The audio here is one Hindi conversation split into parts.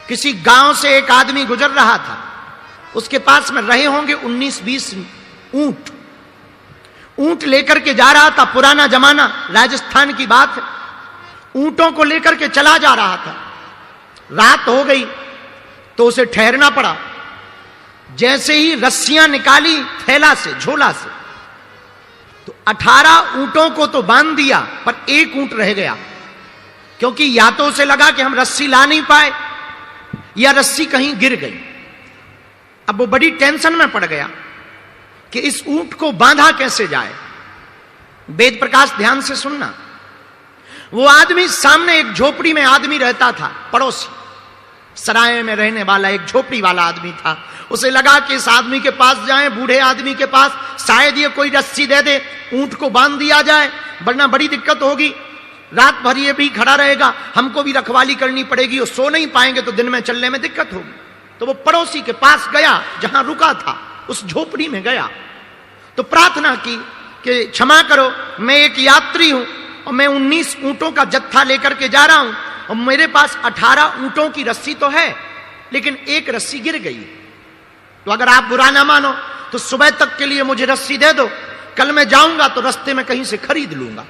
किसी गांव से एक आदमी गुजर रहा था, उसके पास में रहे होंगे 19-20 ऊंट। ऊंट लेकर के जा रहा था, पुराना जमाना, राजस्थान की बात है। ऊंटों को लेकर के चला जा रहा था। रात हो गई तो उसे ठहरना पड़ा। जैसे ही रस्सियां निकाली थैला से, झोला से, तो 18 ऊंटों को तो बांध दिया, पर एक ऊंट रह गया। क्योंकि या तो उसे लगा कि हम रस्सी ला नहीं पाए, या रस्सी कहीं गिर गई। अब वो बड़ी टेंशन में पड़ गया कि इस ऊंट को बांधा कैसे जाए। वेद प्रकाश ध्यान से सुनना। वो आदमी, सामने एक झोपड़ी में आदमी रहता था, पड़ोसी, सराय में रहने वाला एक झोपड़ी वाला आदमी था। उसे लगा कि इस आदमी के पास जाएं, बूढ़े आदमी के पास, शायद ये कोई रस्सी दे दे, ऊंट को बांध दिया जाए, वरना बड़ी दिक्कत होगी। रात भर ये भी खड़ा रहेगा, हमको भी रखवाली करनी पड़ेगी, और सो नहीं पाएंगे तो दिन में चलने में दिक्कत होगी। तो वो पड़ोसी के पास गया, जहां रुका था, उस झोपड़ी में गया, तो प्रार्थना की कि क्षमा करो, मैं एक यात्री हूं और मैं 19 ऊंटों का जत्था लेकर के जा रहा हूं, और मेरे पास 18 ऊंटों की रस्सी तो है, लेकिन एक रस्सी गिर गई। तो अगर आप बुरा ना मानो तो सुबह तक के लिए मुझे रस्सी दे दो, कल मैं जाऊंगा तो रास्ते में कहीं से खरीद लूंगा।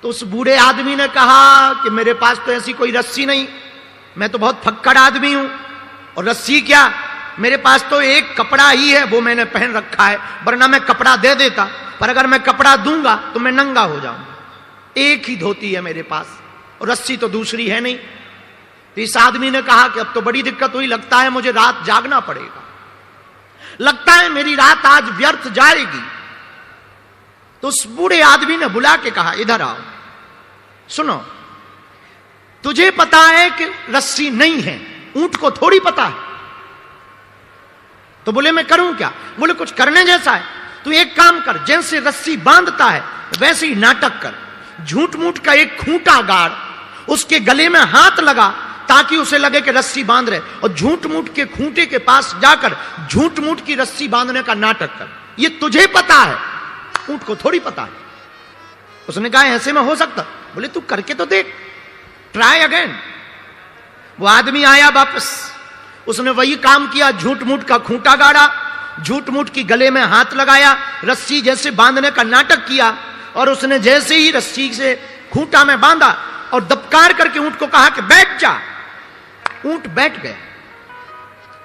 तो उस बूढ़े आदमी ने कहा कि मेरे पास तो ऐसी कोई रस्सी नहीं, मैं तो बहुत फक्कड़ आदमी हूं, और रस्सी क्या, मेरे पास तो एक कपड़ा ही है, वो मैंने पहन रखा है, वरना मैं कपड़ा दे देता, पर अगर मैं कपड़ा दूंगा तो मैं नंगा हो जाऊंगा। एक ही धोती है मेरे पास, और रस्सी तो दूसरी है नहीं। तो इस आदमी ने कहा कि अब तो बड़ी दिक्कत हुई, लगता है मुझे रात जागना पड़ेगा, लगता है मेरी रात आज व्यर्थ जाएगी। तो उस बूढ़े आदमी ने बुला के कहा, इधर आओ, सुनो, तुझे पता है कि रस्सी नहीं है, ऊंट को थोड़ी पता है। तो बोले मैं करूं क्या? बोले कुछ करने जैसा है, तू एक काम कर, जैसे रस्सी बांधता है वैसे ही नाटक कर, झूठ मूठ का एक खूंटा गाड़, उसके गले में हाथ लगा ताकि उसे लगे कि रस्सी बांध रहे, और झूठ मूठ के खूंटे के पास जाकर झूठ मूठ की रस्सी बांधने का नाटक कर। ये तुझे पता है, ऊंट को थोड़ी पता है। उसने कहा ऐसे में हो सकता? बोले तू करके तो देख, ट्राई अगेन। वो आदमी आया वापस, उसने वही काम किया, झूठ मूठ का खूंटा गाड़ा, झूठ मूठ की गले में हाथ लगाया, रस्सी जैसे बांधने का नाटक किया, और उसने जैसे ही रस्सी से खूंटा में बांधा और दबकार करके ऊंट को कहा कि बैठ जा। ऊंट बैठ गया।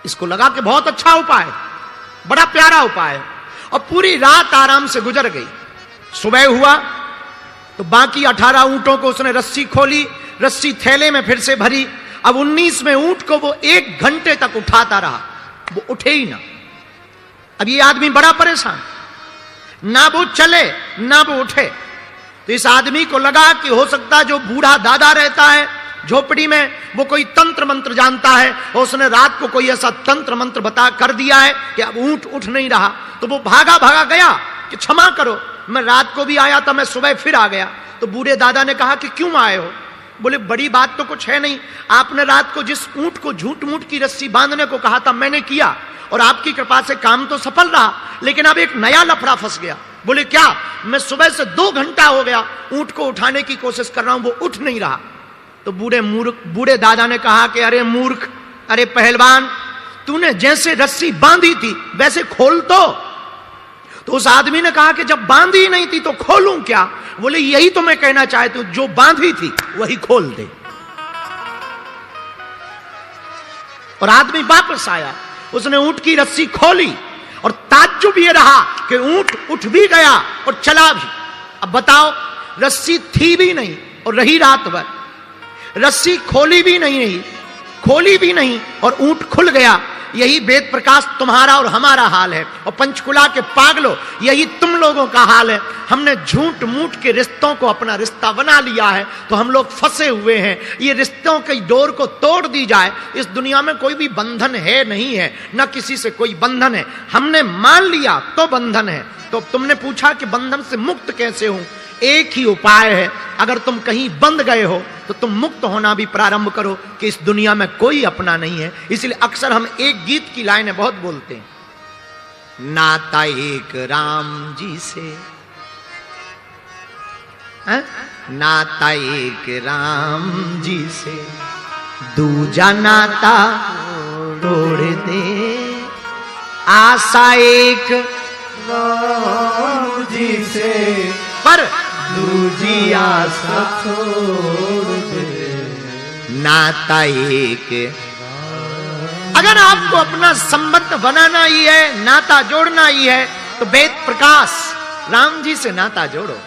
इसको लगा कि बहुत अच्छा उपाय, बड़ा प्यारा उपाय है, और पूरी रात आराम से गुजर गई। सुबह हुआ तो बाकी 18 ऊंटों को उसने रस्सी खोली, रस्सी थैले में फिर से भरी। अब 19वें ऊंट को वो 1 घंटे तक उठाता रहा, वो उठे ही ना। अब ये आदमी बड़ा परेशान, ना वो चले ना वो उठे। तो इस आदमी को लगा कि हो सकता जो बूढ़ा दादा रहता है झोपड़ी में, वो कोई तंत्र मंत्र जानता है, और उसने रात को कोई ऐसा तंत्र मंत्र बता कर दिया है कि अब ऊंट उठ नहीं रहा। तो वो भागा भागा गया कि क्षमा करो, मैं रात को भी आया था, मैं सुबह फिर आ गया। तो बूढ़े दादा ने कहा कि क्यों आए हो? बोले बड़ी बात तो कुछ है नहीं, आपने रात को जिस ऊंट को झूठ मूठ की रस्सी बांधने को कहा था मैंने किया, और आपकी कृपा से काम तो सफल रहा, लेकिन अब एक नया लफड़ा फंस गया। बोले क्या? मैं सुबह से 2 घंटा हो गया ऊंट को उठाने की कोशिश कर रहा हूं, वो उठ नहीं रहा। तो बूढ़े दादा ने कहा कि अरे मूर्ख, अरे पहलवान, तूने जैसे रस्सी बांधी थी वैसे खोल तो उस आदमी ने कहा कि जब बांधी नहीं थी तो खोलूं क्या? बोले यही तो मैं कहना चाहती हूं, जो बांधी थी वही खोल दे। और आदमी वापस आया, उसने ऊंट की रस्सी खोली, और ताज्जुब ये रहा कि ऊंट उठ भी गया और चला भी। अब बताओ, रस्सी थी भी नहीं और रही रात भर, रस्सी खोली भी नहीं और ऊंट खुल गया। यही वेद प्रकाश तुम्हारा और हमारा हाल है, और पंचकुला के पागलों, यही तुम लोगों का हाल है। हमने झूठ मूठ के रिश्तों को अपना रिश्ता बना लिया है, तो हम लोग फंसे हुए हैं। ये रिश्तों की डोर को तोड़ दी जाए। इस दुनिया में कोई भी बंधन है नहीं है, न किसी से कोई बंधन है। हमने मान लिया तो बंधन है। तो तुमने पूछा कि बंधन से मुक्त कैसे हूं? एक ही उपाय है, अगर तुम कहीं बंध गए हो तो तुम मुक्त होना भी प्रारंभ करो कि इस दुनिया में कोई अपना नहीं है। इसलिए अक्सर हम एक गीत की लाइनें बहुत बोलते हैं, नाता एक राम जी से, नाता एक राम जी से, दूजा नाता तोड़ दे, आशा एक राम जी से पर दूजी आशा छोड़ दे। नाता एक। अगर आपको अपना संबंध बनाना ही है, नाता जोड़ना ही है, तो वेद प्रकाश राम जी से नाता जोड़ो।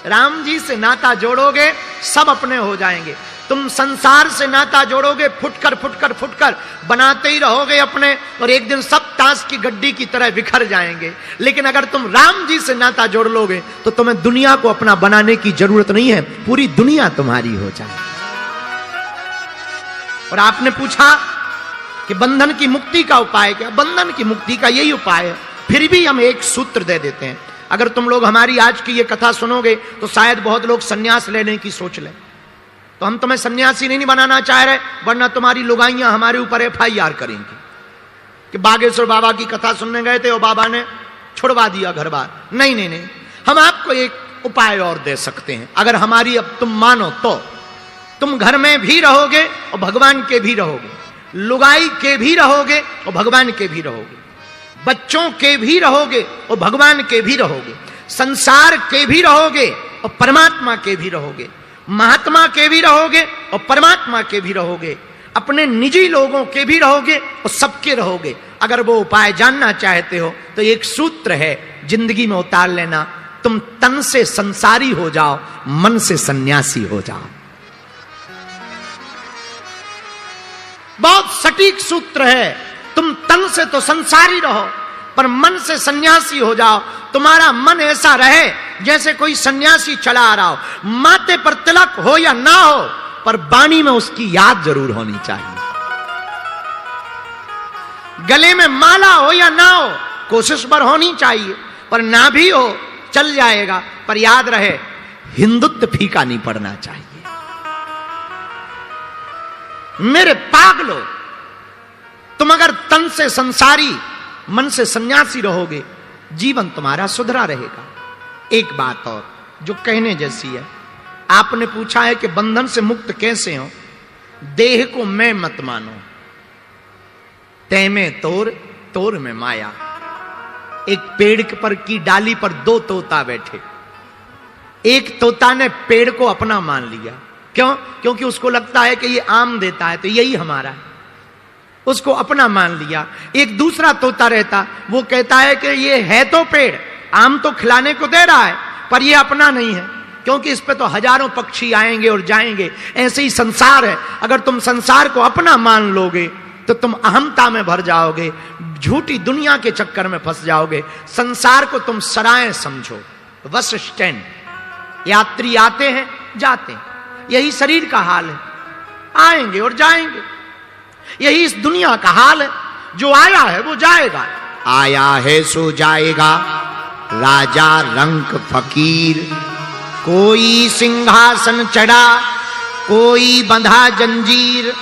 राम जी से नाता जोड़ोगे सब अपने हो जाएंगे। तुम संसार से नाता जोड़ोगे, फुटकर फुटकर फुटकर बनाते ही रहोगे अपने, और एक दिन सब ताश की गड्डी की तरह बिखर जाएंगे। लेकिन अगर तुम राम जी से नाता जोड़ लोगे तो तुम्हें दुनिया को अपना बनाने की जरूरत नहीं है, पूरी दुनिया तुम्हारी हो जाएगी। और आपने पूछा कि बंधन की मुक्ति का उपाय क्या? बंधन की मुक्ति का यही उपाय है। फिर भी हम एक सूत्र दे देते हैं। अगर तुम लोग हमारी आज की ये कथा सुनोगे तो शायद बहुत लोग सन्यास लेने की सोच लें, तो हम तुम्हें सन्यासी नहीं बनाना चाह रहे, वरना तुम्हारी लुगाइयां हमारे ऊपर FIR करेंगी कि बागेश्वर बाबा की कथा सुनने गए थे और बाबा ने छुड़वा दिया घर बार। नहीं नहीं नहीं, हम आपको एक उपाय और दे सकते हैं। अगर हमारी अब तुम मानो तो तुम घर में भी रहोगे और भगवान के भी रहोगे, लुगाई के भी रहोगे और भगवान के भी रहोगे, बच्चों के भी रहोगे और भगवान के भी रहोगे, संसार के भी रहोगे और परमात्मा के भी रहोगे, महात्मा के भी रहोगे और परमात्मा के भी रहोगे, अपने निजी लोगों के भी रहोगे और सबके रहोगे। अगर वो उपाय जानना चाहते हो तो एक सूत्र है, जिंदगी में उतार लेना, तुम तन से संसारी हो जाओ, मन से सन्यासी हो जाओ। बहुत सटीक सूत्र है। तुम तन से तो संसारी रहो पर मन से सन्यासी हो जाओ। तुम्हारा मन ऐसा रहे जैसे कोई सन्यासी चला आ रहा हो, माथे पर तिलक हो या ना हो पर वाणी में उसकी याद जरूर होनी चाहिए। गले में माला हो या ना हो, कोशिश पर होनी चाहिए, पर ना भी हो चल जाएगा, पर याद रहे हिंदुत्व फीका नहीं पड़ना चाहिए। मेरे पागलो, तुम अगर तन से संसारी मन से सन्यासी रहोगे, जीवन तुम्हारा सुधरा रहेगा। एक बात और जो कहने जैसी है, आपने पूछा है कि बंधन से मुक्त कैसे हो। देह को मैं मत मानो, तै में तोर तोर में माया। एक पेड़ पर की डाली पर दो तोता बैठे, एक तोता ने पेड़ को अपना मान लिया। क्यों? क्योंकि उसको लगता है कि ये आम देता है तो यही हमारा है, उसको अपना मान लिया। एक दूसरा तोता रहता, वो कहता है कि ये है तो पेड़, आम तो खिलाने को दे रहा है, पर ये अपना नहीं है, क्योंकि इस पे तो हजारों पक्षी आएंगे और जाएंगे। ऐसे ही संसार है, अगर तुम संसार को अपना मान लोगे तो तुम अहमता में भर जाओगे, झूठी दुनिया के चक्कर में फंस जाओगे। संसार को तुम सराय समझो, बस स्टैंड। यात्री आते हैं जाते हैं, यही शरीर का हाल है, आएंगे और जाएंगे। यही इस दुनिया का हाल है, जो आया है वो जाएगा। आया है सो जाएगा, राजा रंक फकीर। कोई सिंहासन चढ़ा, कोई बंधा जंजीर।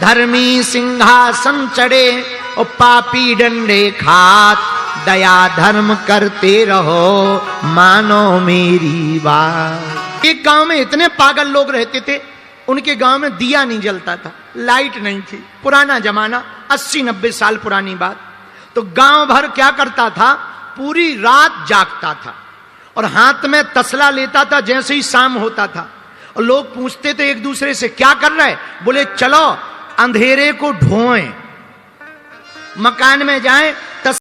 धर्मी सिंहासन चढ़े और पापी डंडे खात। दया धर्म करते रहो, मानो मेरी बात। एक गांव में इतने पागल लोग रहते थे, उनके गांव में दिया नहीं जलता था, लाइट नहीं थी। पुराना जमाना, 80-90 साल पुरानी बात। तो गांव भर क्या करता था, पूरी रात जागता था और हाथ में तसला लेता था जैसे ही शाम होता था। और लोग पूछते थे एक दूसरे से, क्या कर रहे? बोले चलो अंधेरे को ढोएं, मकान में जाएं